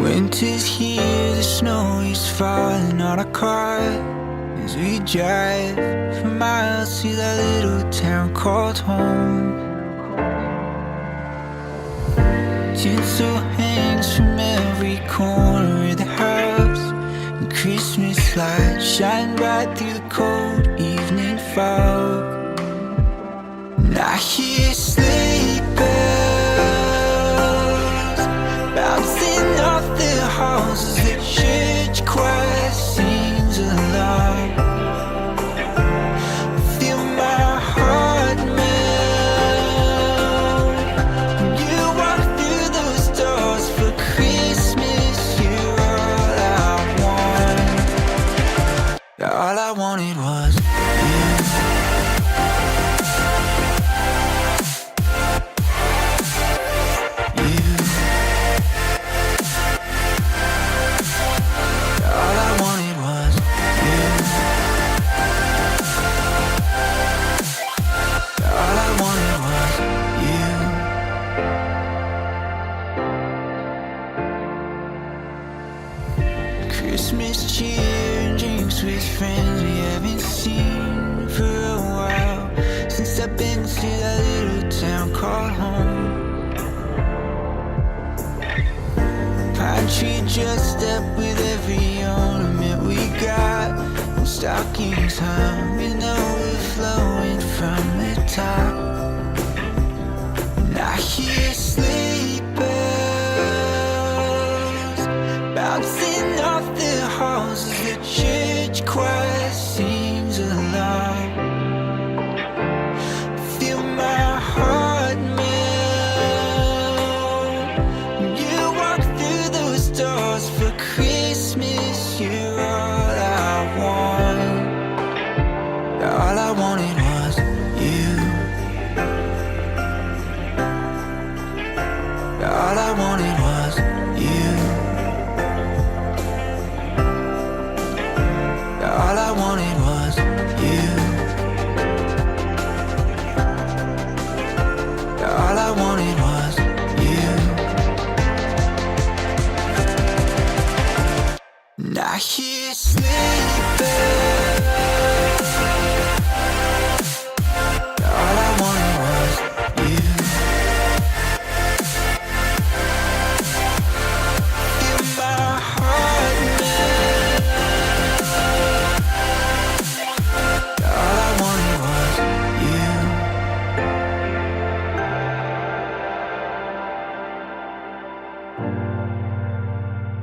Winter's here, the snow is falling on our car as we drive for miles to that little town called home. Tinsel hangs from every corner of the house, and Christmas lights shine bright through the cold evening fog. And I hear sleigh bells bouncing off the halls as the church choir sings along. I feel my heart melt when you walk through those doors for Christmas. You're all I want. All I wanted was you. Christmas cheer and drinks with friends we haven't seen for a while, since I've been to that little town called home. Pine tree dressed up with every ornament we got, and stockings hung with no overflowing from the top. And I hear sleigh bells bouncing off the halls as the church choir sings along. Feel my heart melt when you walk through those doors for Christmas. You're all I want. All I wanted was you. All I wanted was you. All I wanted was you. All I wanted was you. And I hear sleigh